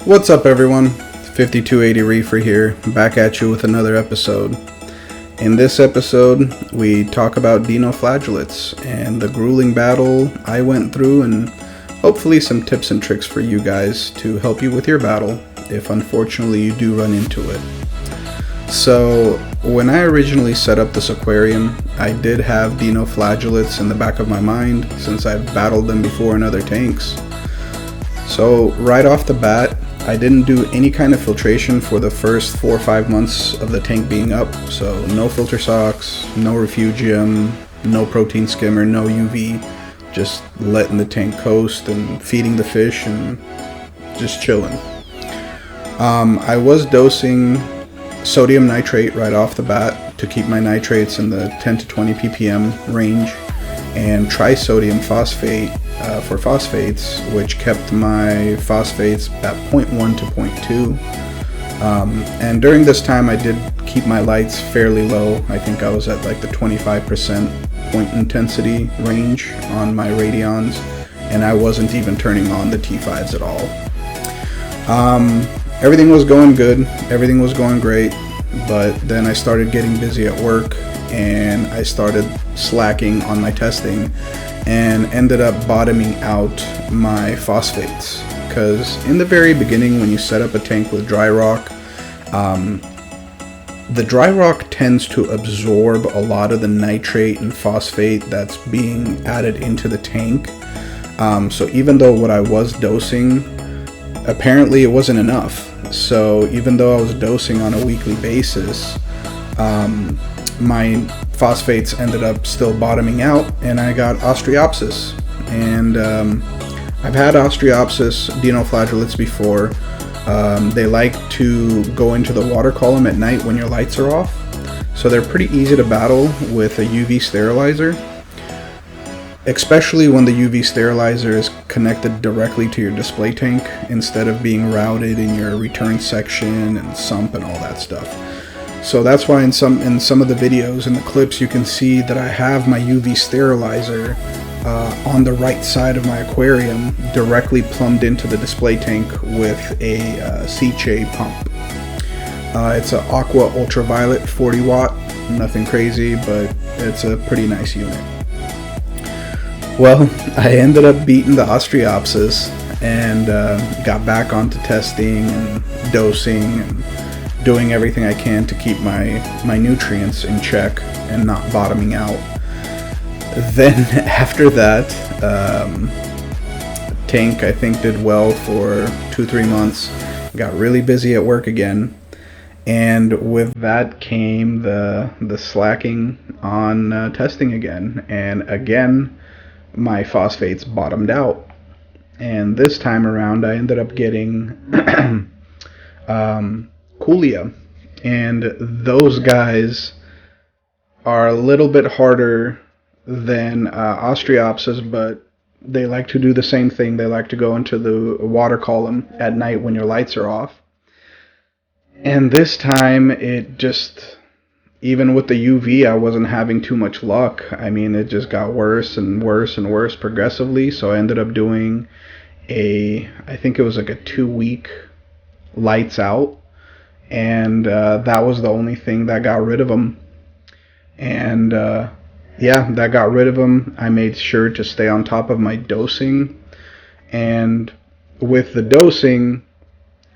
What's up, everyone? 5280 Reefer here, back at you with another episode. In this episode, we talk about Dino flagellates and the grueling battle I went through, and hopefully some tips and tricks for you guys to help you with your battle if unfortunately you do run into it. So, when I originally set up this aquarium, I did have Dino flagellates in the back of my mind since I've battled them before in other tanks. So, right off the bat, I didn't do any kind of filtration for the first 4 or 5 months of the tank being up. So no filter socks, no refugium, no protein skimmer, no UV, just letting the tank coast and feeding the fish and just chilling. I was dosing sodium nitrate right off the bat to keep my nitrates in the 10 to 20 ppm range, and trisodium phosphate for phosphates, which kept my phosphates at 0.1 to 0.2. And during this time I did keep my lights fairly low. I think I was at like the 25% point intensity range on my radions, and I wasn't even turning on the T5s at all. Everything was going good, everything was going great, but then I started getting busy at work and I started slacking on my testing and ended up bottoming out my phosphates. Because in the very beginning, when you set up a tank with dry rock, the dry rock tends to absorb a lot of the nitrate and phosphate that's being added into the tank. So even though what I was dosing, apparently it wasn't enough. So even though I was dosing on a weekly basis, my phosphates ended up still bottoming out, and I got Ostreopsis. And I've had Ostreopsis Dino flagellates before. They like to go into the water column at night when your lights are off, so they're pretty easy to battle with a UV sterilizer, especially when the UV sterilizer is connected directly to your display tank instead of being routed in your return section and sump and all that stuff. So that's why in some of the videos and the clips you can see that I have my UV sterilizer on the right side of my aquarium, directly plumbed into the display tank with a Seche pump. It's an Aqua Ultraviolet 40 watt, nothing crazy, but it's a pretty nice unit. Well, I ended up beating the Ostreopsis and got back onto testing and dosing and doing everything I can to keep my nutrients in check and not bottoming out. Then after that, tank I think did well for 2-3 months. Got really busy at work again, and with that came the slacking on testing again, and again my phosphates bottomed out. And this time around I ended up getting Coolia, and those guys are a little bit harder than Ostreopsis, but they like to do the same thing. They like to go into the water column at night when your lights are off. And this time it just, even with the UV, I wasn't having too much luck. I mean, it just got worse and worse and worse progressively, so I ended up doing I think it was like a 2-week lights out, and that was the only thing that got rid of them. And yeah, that got rid of them. I made sure to stay on top of my dosing, and with the dosing,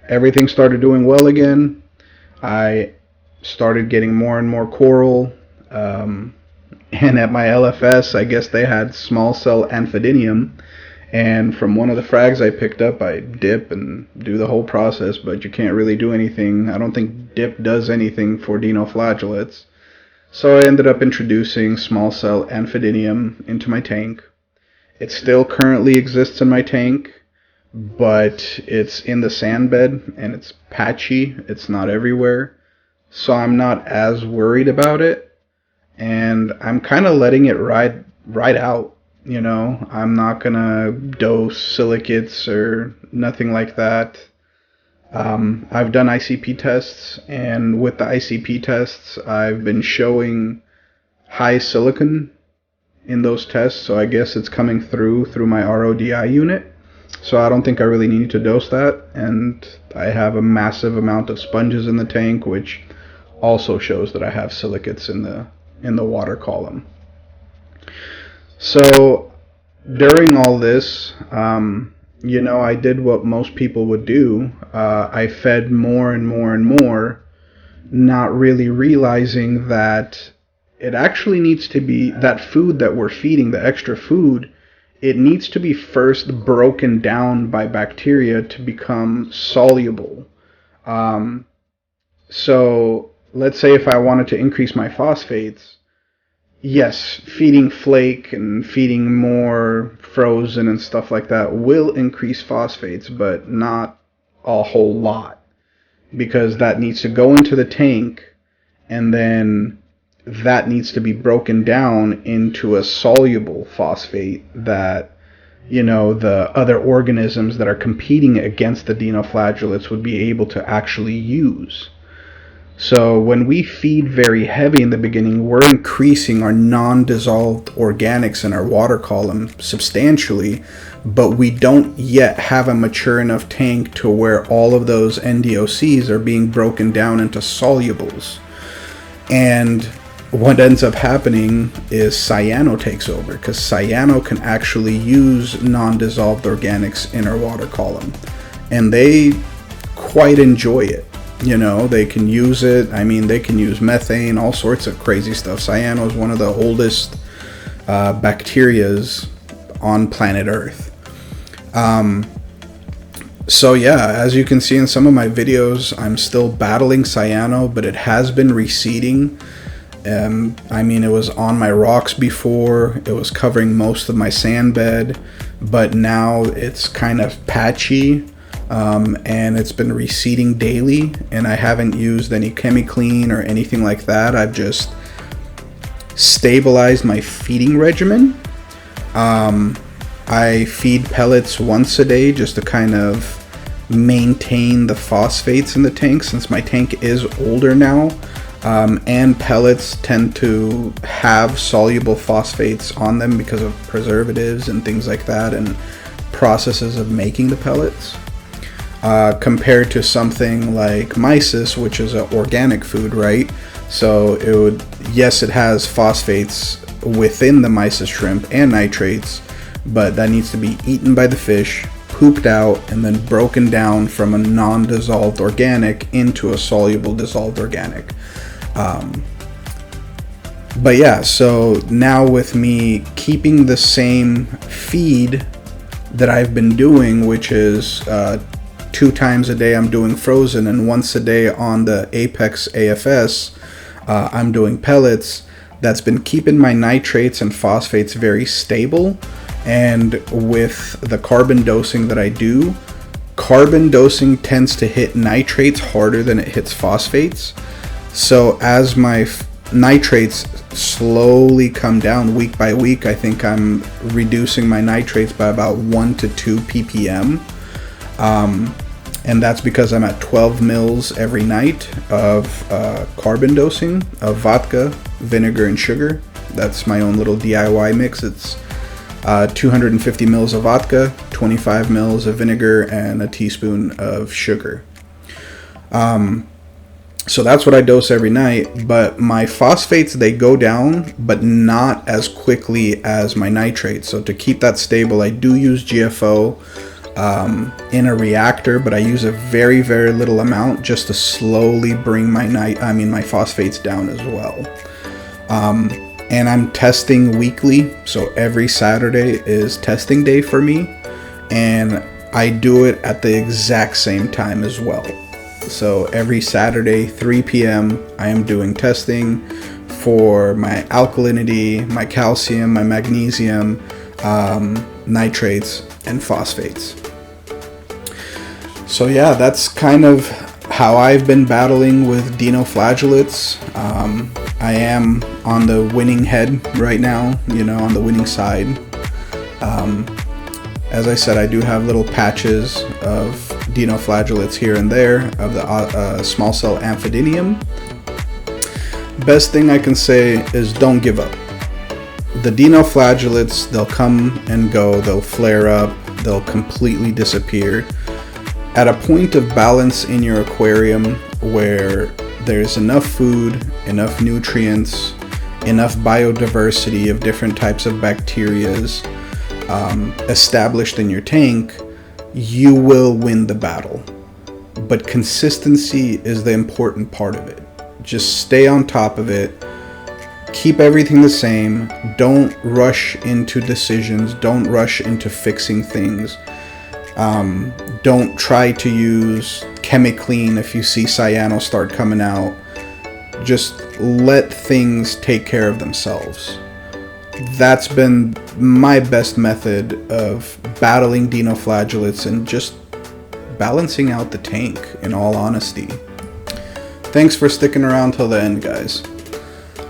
everything started doing well again. I started getting more and more coral, and at my LFS, I guess they had small cell amphidinium. And from one of the frags I picked up, I dip and do the whole process, but you can't really do anything. I don't think dip does anything for Dino flagellates. So I ended up introducing small cell amphidinium into my tank. It still currently exists in my tank, but it's in the sand bed and it's patchy. It's not everywhere. So I'm not as worried about it, and I'm kind of letting it ride out. You know, I'm not gonna dose silicates or nothing like that. I've done ICP tests, and with the ICP tests, I've been showing high silicon in those tests, so I guess it's coming through my RODI unit. So I don't think I really need to dose that. And I have a massive amount of sponges in the tank, which also shows that I have silicates in the water column. So during all this, I did what most people would do. I fed more and more and more, not really realizing that it actually needs to be that food that we're feeding, the extra food, it needs to be first broken down by bacteria to become soluble. Um, so let's say if I wanted to increase my phosphates, yes, feeding flake and feeding more frozen and stuff like that will increase phosphates, but not a whole lot, because that needs to go into the tank, and then that needs to be broken down into a soluble phosphate that, the other organisms that are competing against the dinoflagellates would be able to actually use. So when we feed very heavy in the beginning, we're increasing our non-dissolved organics in our water column substantially, but we don't yet have a mature enough tank to where all of those NDOCs are being broken down into solubles. And what ends up happening is cyano takes over, because cyano can actually use non-dissolved organics in our water column, and they quite enjoy it. They can use it. I mean, they can use methane, all sorts of crazy stuff. Cyano is one of the oldest bacterias on planet Earth. So yeah, as you can see in some of my videos, I'm still battling cyano, but it has been receding. It was on my rocks before. It was covering most of my sand bed, but now it's kind of patchy. And it's been receding daily, and I haven't used any ChemiClean or anything like that. I've just stabilized my feeding regimen. I feed pellets once a day just to kind of maintain the phosphates in the tank, since my tank is older now, and pellets tend to have soluble phosphates on them because of preservatives and things like that, and processes of making the pellets. Compared to something like mysis, which is an organic food, right? So it has phosphates within the mysis shrimp and nitrates, but that needs to be eaten by the fish, pooped out, and then broken down from a non-dissolved organic into a soluble dissolved organic. But yeah, so now with me keeping the same feed that I've been doing, which is 2 times a day I'm doing frozen, and once a day on the Apex AFS I'm doing pellets. That's been keeping my nitrates and phosphates very stable. And with the carbon dosing that I do, carbon dosing tends to hit nitrates harder than it hits phosphates. So as my nitrates slowly come down week by week, I think I'm reducing my nitrates by about 1 to 2 ppm. And that's because I'm at 12 mils every night of carbon dosing of vodka, vinegar, and sugar. That's my own little DIY mix. It's 250 mils of vodka, 25 mils of vinegar, and a teaspoon of sugar. So that's what I dose every night. But my phosphates, they go down, but not as quickly as my nitrates. So to keep that stable, I do use GFO in a reactor, but I use a very, very little amount just to slowly bring my phosphates down as well. And I'm testing weekly, so every Saturday is testing day for me, and I do it at the exact same time as well. So every Saturday, 3 p.m., I am doing testing for my alkalinity, my calcium, my magnesium, nitrates, and phosphates. So yeah, that's kind of how I've been battling with dinoflagellates. I am on the winning head right now, on the winning side. As I said, I do have little patches of dinoflagellates here and there of the small cell amphidinium. Best thing I can say is don't give up. The dinoflagellates, they'll come and go, they'll flare up, they'll completely disappear. At a point of balance in your aquarium where there's enough food, enough nutrients, enough biodiversity of different types of bacterias established in your tank, you will win the battle. But consistency is the important part of it. Just stay on top of it. Keep everything the same. Don't rush into decisions. Don't rush into fixing things. Don't try to use ChemiClean if you see cyano start coming out. Just let things take care of themselves. That's been my best method of battling dinoflagellates and just balancing out the tank, in all honesty. Thanks for sticking around till the end, guys.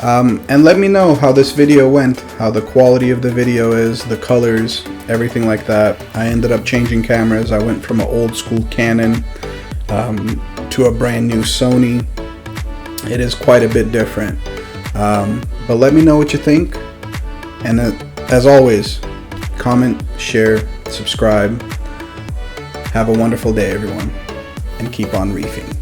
And let me know how this video went, how the quality of the video is, the colors, everything like that. I ended up changing cameras. I went from an old school Canon to a brand new Sony. It is quite a bit different. But let me know what you think. And as always, comment, share, subscribe. Have a wonderful day, everyone, and keep on reefing.